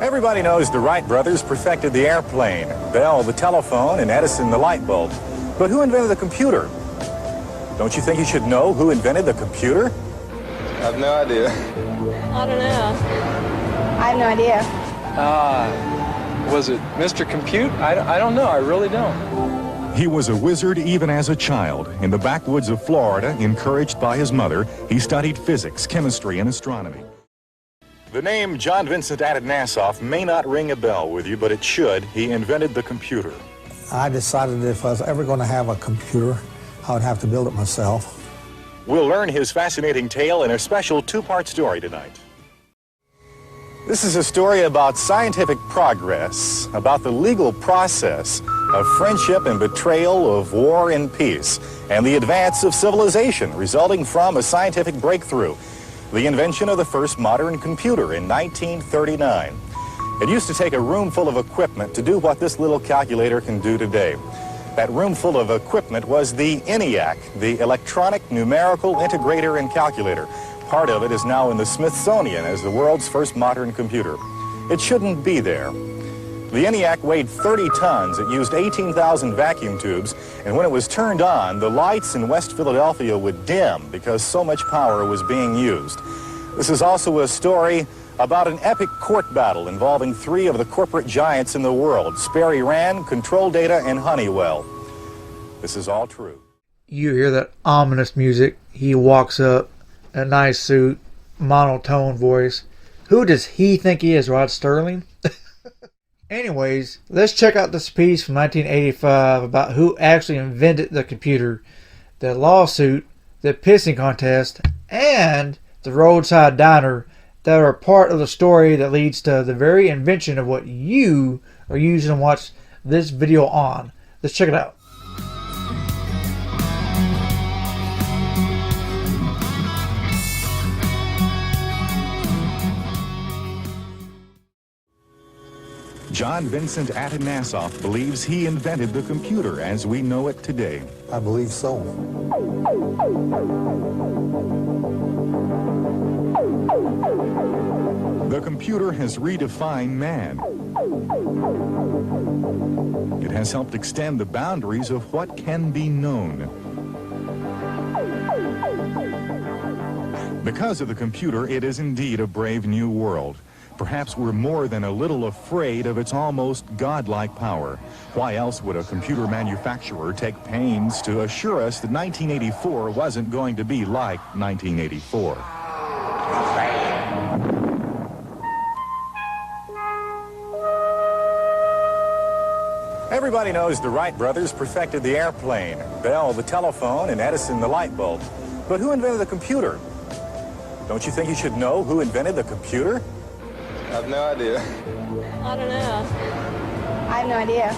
Everybody knows the Wright brothers perfected the airplane, Bell the telephone, and Edison the light bulb. But who invented the computer? Don't you think you should know who invented the computer? I have no idea. I don't know. I have no idea. Was it Mr. Compute? I don't know. I really don't. He was a wizard even as a child. In the backwoods of Florida, encouraged by his mother, he studied physics, chemistry, and astronomy. The name John Vincent Atanasoff may not ring a bell with you, but it should. He invented the computer. I decided that if I was ever going to have a computer, I would have to build it myself. We'll learn his fascinating tale in a special two-part story tonight. This is a story about scientific progress, about the legal process of friendship and betrayal, of war and peace, and the advance of civilization resulting from a scientific breakthrough, the invention of the first modern computer in 1939. It used to take a room full of equipment to do what this little calculator can do today. That room full of equipment was the ENIAC, the Electronic Numerical Integrator and Calculator. Part of it is now in the Smithsonian as the world's first modern computer. It shouldn't be there. The ENIAC weighed 30 tons. It used 18,000 vacuum tubes, and when it was turned on, the lights in West Philadelphia would dim because so much power was being used. This is also a story about an epic court battle involving three of the corporate giants in the world, Sperry Rand, Control Data, and Honeywell. This is all true. You hear that ominous music. He walks up, a nice suit, monotone voice. Who does he think he is, Rod Sterling? Anyways, let's check out this piece from 1985 about who actually invented the computer, the lawsuit, the pissing contest, and the roadside diner that are part of the story that leads to the very invention of what you are using to watch this video on. Let's check it out. John Vincent Atanasoff believes he invented the computer as we know it today. I believe so. The computer has redefined man. It has helped extend the boundaries of what can be known. Because of the computer, it is indeed a brave new world. Perhaps we're more than a little afraid of its almost godlike power. Why else would a computer manufacturer take pains to assure us that 1984 wasn't going to be like 1984? Everybody knows the Wright brothers perfected the airplane, Bell the telephone, and Edison the light bulb. But who invented the computer? Don't you think you should know who invented the computer? I have no idea. I don't know. I have no idea.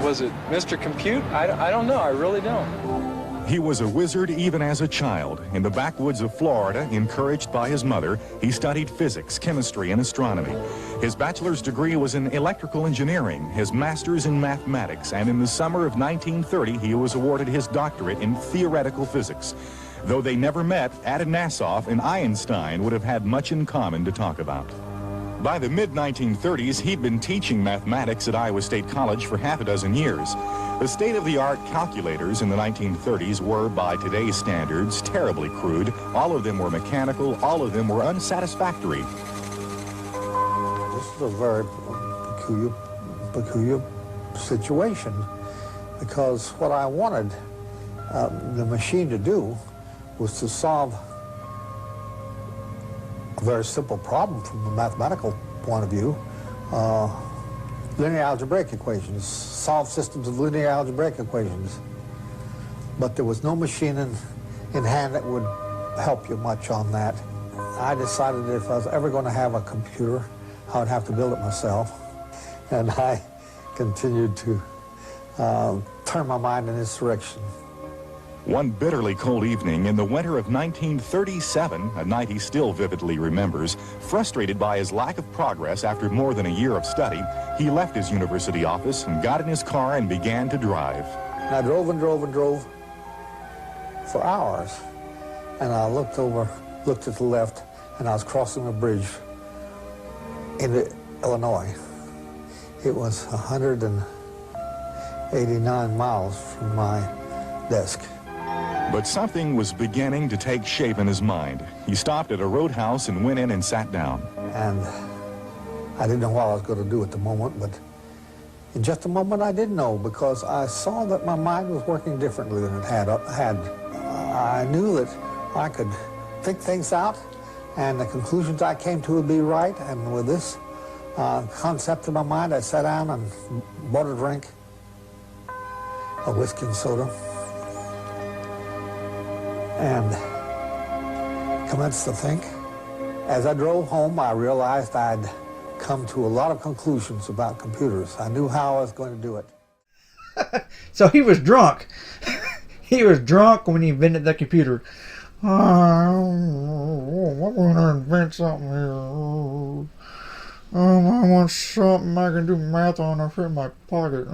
Was it Mr. Compute? I don't know. I really don't. He was a wizard even as a child. In the backwoods of Florida, encouraged by his mother, he studied physics, chemistry, and astronomy. His bachelor's degree was in electrical engineering, his master's in mathematics, and in the summer of 1930, he was awarded his doctorate in theoretical physics. Though they never met, Atanasoff and Einstein would have had much in common to talk about. By the mid-1930s, he'd been teaching mathematics at Iowa State College for half a dozen years. The state-of-the-art calculators in the 1930s were, by today's standards, terribly crude. All of them were mechanical, all of them were unsatisfactory. This is a very peculiar situation, because what I wanted the machine to do was to solve a very simple problem from a mathematical point of view. Linear algebraic equations, solve systems of linear algebraic equations. But there was no machine in hand that would help you much on that. I decided that if I was ever going to have a computer, I would have to build it myself. And I continued to turn my mind in this direction. One bitterly cold evening in the winter of 1937, a night he still vividly remembers, frustrated by his lack of progress after more than a year of study, he left his university office and got in his car and began to drive. And I drove and drove and drove for hours. And I looked at the left, and I was crossing a bridge in Illinois. It was 189 miles from my desk. But something was beginning to take shape in his mind. He stopped at a roadhouse and went in and sat down. And I didn't know what I was going to do at the moment, but in just a moment I did know, because I saw that my mind was working differently than it had. I knew that I could think things out, and the conclusions I came to would be right. And with this concept in my mind, I sat down and bought a drink, a whiskey and soda, and commenced to think. As I drove home, I realized I'd come to a lot of conclusions about computers. I knew how I was going to do it. So he was drunk. He was drunk when he invented the computer. I'm going to invent something here. I want something I can do math on or fit in my pocket.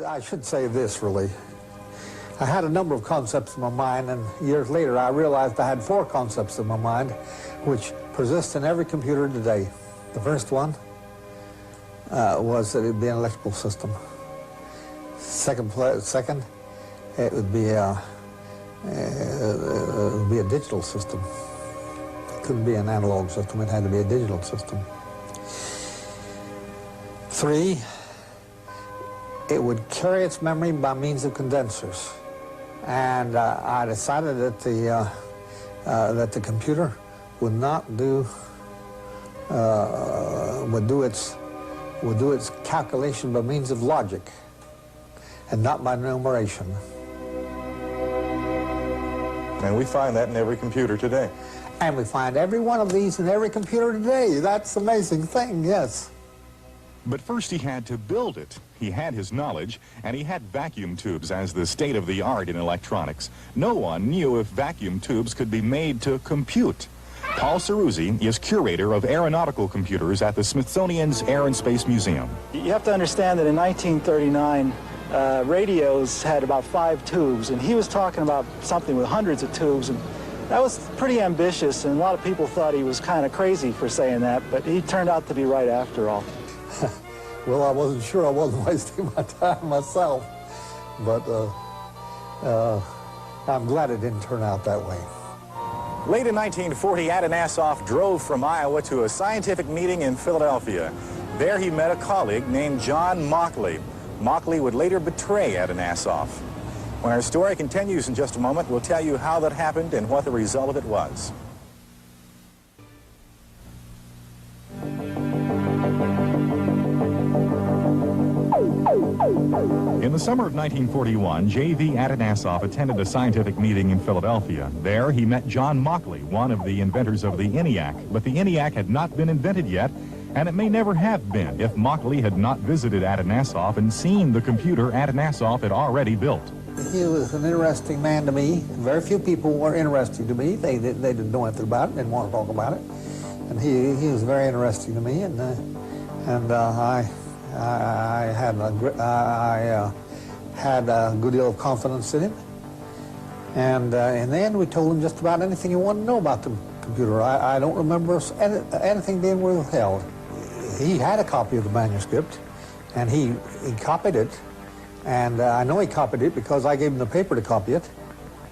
I should say this, really. I had a number of concepts in my mind, and years later I realized I had 4 concepts in my mind which persist in every computer today. The first one was that it would be an electrical system. Second, it would be a digital system. It couldn't be an analog system, it had to be a digital system. 3, it would carry its memory by means of condensers. And I decided that the computer would not do would do its calculation by means of logic and not by numeration. And we find that in every computer today. And we find every one of these in every computer today. That's the amazing thing, yes. But first he had to build it. He had his knowledge, and he had vacuum tubes as the state-of-the-art in electronics. No one knew if vacuum tubes could be made to compute. Paul Ceruzzi is curator of aeronautical computers at the Smithsonian's Air and Space Museum. You have to understand that in 1939, radios had about 5 tubes, and he was talking about something with hundreds of tubes, and that was pretty ambitious, and a lot of people thought he was kind of crazy for saying that, but he turned out to be right after all. Well, I wasn't sure I wasn't wasting my time myself, but I'm glad it didn't turn out that way. Late in 1940, Atanasoff drove from Iowa to a scientific meeting in Philadelphia. There he met a colleague named John Mauchly. Mauchly would later betray Atanasoff. When our story continues in just a moment, we'll tell you how that happened and what the result of it was. In the summer of 1941, J.V. Atanasoff attended a scientific meeting in Philadelphia. There, he met John Mauchly, one of the inventors of the ENIAC. But the ENIAC had not been invented yet, and it may never have been if Mauchly had not visited Atanasoff and seen the computer Atanasoff had already built. He was an interesting man to me. Very few people were interesting to me. They didn't know anything about it, didn't want to talk about it. And he was very interesting to me, and I had a good deal of confidence in him. And in the end, we told him just about anything he wanted to know about the computer. I don't remember anything being withheld. He had a copy of the manuscript, and he copied it. And I know he copied it because I gave him the paper to copy it.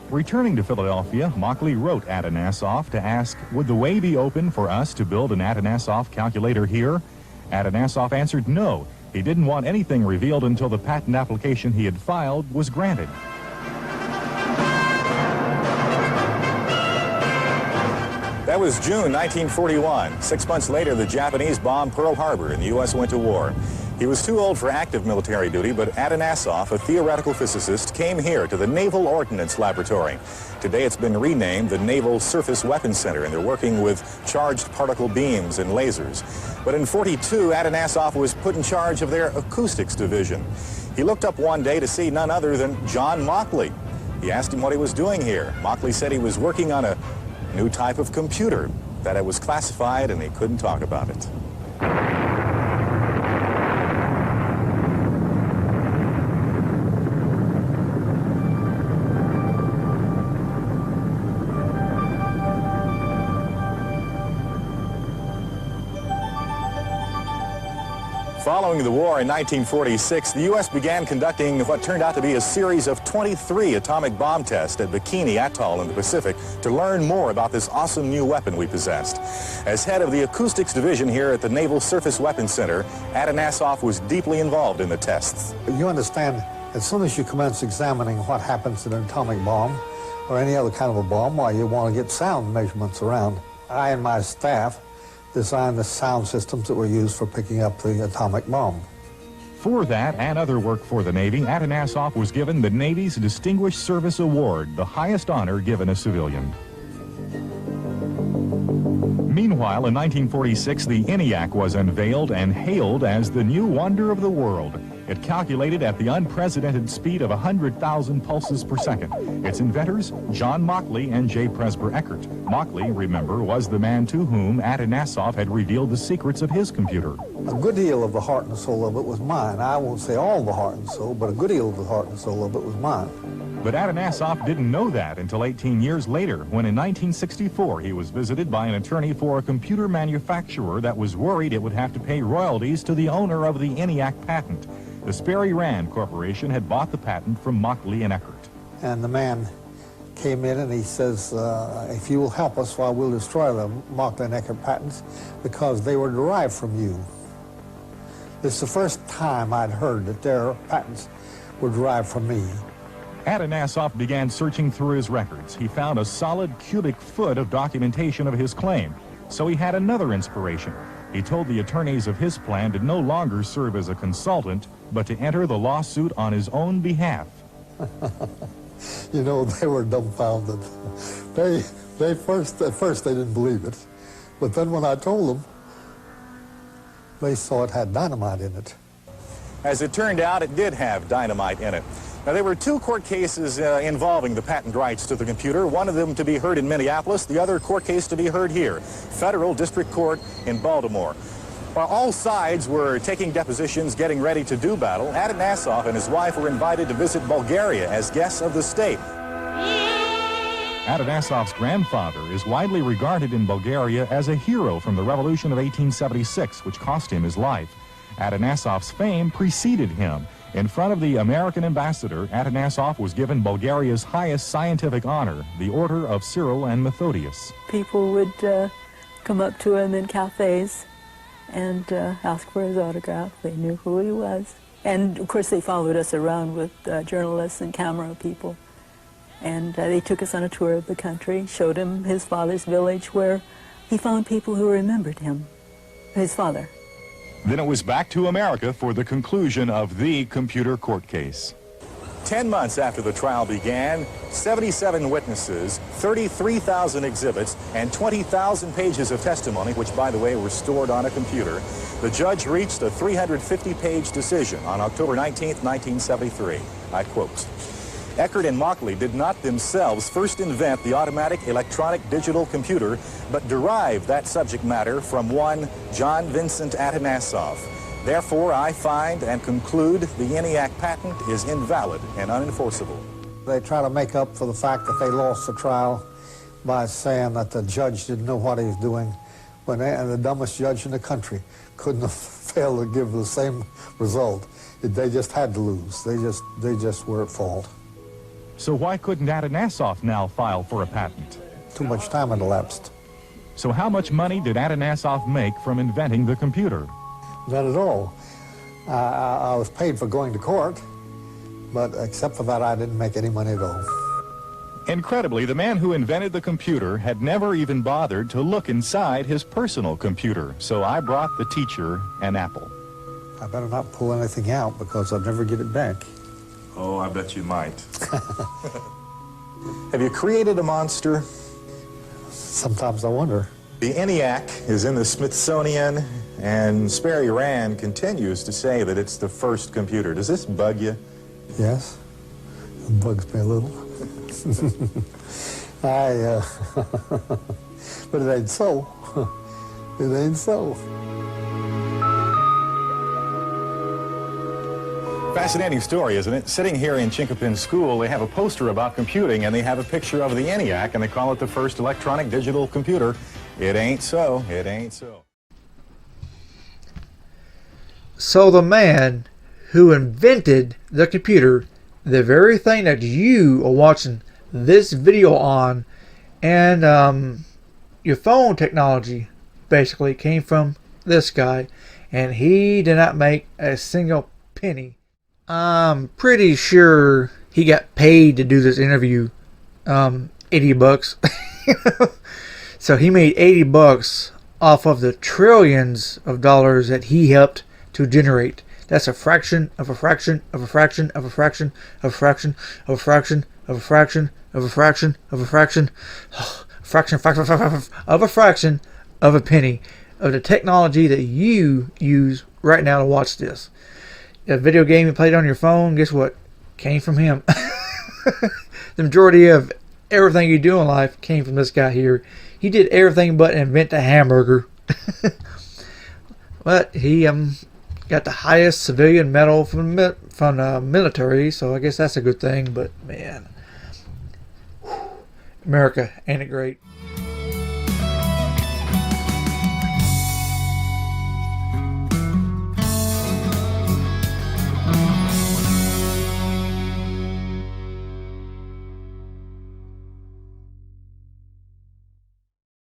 Returning to Philadelphia, Mauchly wrote Atanasoff to ask, would the way be open for us to build an Atanasoff calculator here? Atanasoff answered no. He didn't want anything revealed until the patent application he had filed was granted. That was June 1941. 6 months later, the Japanese bombed Pearl Harbor and the U.S. went to war. He was too old for active military duty, but Atanasoff, a theoretical physicist, came here to the Naval Ordnance Laboratory. Today it's been renamed the Naval Surface Weapons Center, and they're working with charged particle beams and lasers. But in 42, Atanasoff was put in charge of their acoustics division. He looked up one day to see none other than John Mauchly. He asked him what he was doing here. Mauchly said he was working on a new type of computer, that it was classified and he couldn't talk about it. Following the war in 1946, the U.S. began conducting what turned out to be a series of 23 atomic bomb tests at Bikini Atoll in the Pacific to learn more about this awesome new weapon we possessed. As head of the acoustics division here at the Naval Surface Weapons Center, Atanasoff was deeply involved in the tests. You understand, as soon as you commence examining what happens in an atomic bomb or any other kind of a bomb, why you want to get sound measurements around. I and my staff designed the sound systems that were used for picking up the atomic bomb. For that and other work for the Navy, Atanasoff was given the Navy's Distinguished Service Award, the highest honor given a civilian. Meanwhile, in 1946, the ENIAC was unveiled and hailed as the new wonder of the world. It calculated at the unprecedented speed of 100,000 pulses per second. Its inventors, John Mauchly and J. Presber Eckert. Mauchly, remember, was the man to whom Atanasoff had revealed the secrets of his computer. A good deal of the heart and soul of it was mine. I won't say all the heart and soul, but a good deal of the heart and soul of it was mine. But Atanasoff didn't know that until 18 years later, when in 1964 he was visited by an attorney for a computer manufacturer that was worried it would have to pay royalties to the owner of the ENIAC patent. The Sperry Rand Corporation had bought the patent from Mauchly and Eckert. And the man came in and he says, if you will help us, while we'll destroy the Mauchly and Eckert patents because they were derived from you. This is the first time I'd heard that their patents were derived from me. Atanasoff began searching through his records. He found a solid cubic foot of documentation of his claim. So he had another inspiration. He told the attorneys of his plan to no longer serve as a consultant, but to enter the lawsuit on his own behalf. You know, they were dumbfounded. At first they didn't believe it. But then when I told them, they saw it had dynamite in it. As it turned out, it did have dynamite in it. Now, there were two court cases involving the patent rights to the computer, one of them to be heard in Minneapolis, the other court case to be heard here, Federal District Court in Baltimore. While all sides were taking depositions, getting ready to do battle, Atanasoff and his wife were invited to visit Bulgaria as guests of the state. Atanasoff's grandfather is widely regarded in Bulgaria as a hero from the Revolution of 1876, which cost him his life. Atanasoff's fame preceded him. In front of the American ambassador, Atanasoff was given Bulgaria's highest scientific honor, the Order of Cyril and Methodius. People would come up to him in cafes and ask for his autograph. They knew who he was. And, of course, they followed us around with journalists and camera people. And they took us on a tour of the country, showed him his father's village, where he found people who remembered him, his father. Then it was back to America for the conclusion of the computer court case. 10 months after the trial began, 77 witnesses, 33,000 exhibits, and 20,000 pages of testimony, which, by the way, were stored on a computer, the judge reached a 350-page decision on October 19, 1973. I quote, Eckert and Mauchly did not themselves first invent the automatic electronic digital computer, but derived that subject matter from one John Vincent Atanasoff. Therefore, I find and conclude the ENIAC patent is invalid and unenforceable. They try to make up for the fact that they lost the trial by saying that the judge didn't know what he was doing, when the dumbest judge in the country couldn't have failed to give the same result. They just had to lose. They just were at fault. So why couldn't Atanasoff now file for a patent? Too much time had elapsed. So how much money did Atanasoff make from inventing the computer? Not at all. I was paid for going to court, but except for that, I didn't make any money at all. Incredibly, the man who invented the computer had never even bothered to look inside his personal computer. So I brought the teacher an apple. I better not pull anything out because I'll never get it back. Oh, I bet you might. Have you created a monster? Sometimes I wonder. The ENIAC is in the Smithsonian, and Sperry Rand continues to say that it's the first computer. Does this bug you? Yes, it bugs me a little. But it ain't so. It ain't so. Fascinating story, isn't it? Sitting here in Chinkopin School, they have a poster about computing, and they have a picture of the ENIAC, and they call it the first electronic digital computer. It ain't so. It ain't so. So the man who invented the computer, the very thing that you are watching this video on, and your phone technology basically came from this guy, and he did not make a single penny. I'm pretty sure he got paid to do this interview, $80. So he made $80 off of the trillions of dollars that he helped to generate. That's a fraction of a fraction of a fraction of a fraction of a fraction of a fraction of a fraction of a fraction of a fraction of a fraction of a penny of the technology that you use right now to watch this. A video game you played on your phone, guess what? Came from him. The majority of everything you do in life came from this guy here. He did everything but invent a hamburger. But he got the highest civilian medal from the military, so I guess that's a good thing. But man, America, ain't it great?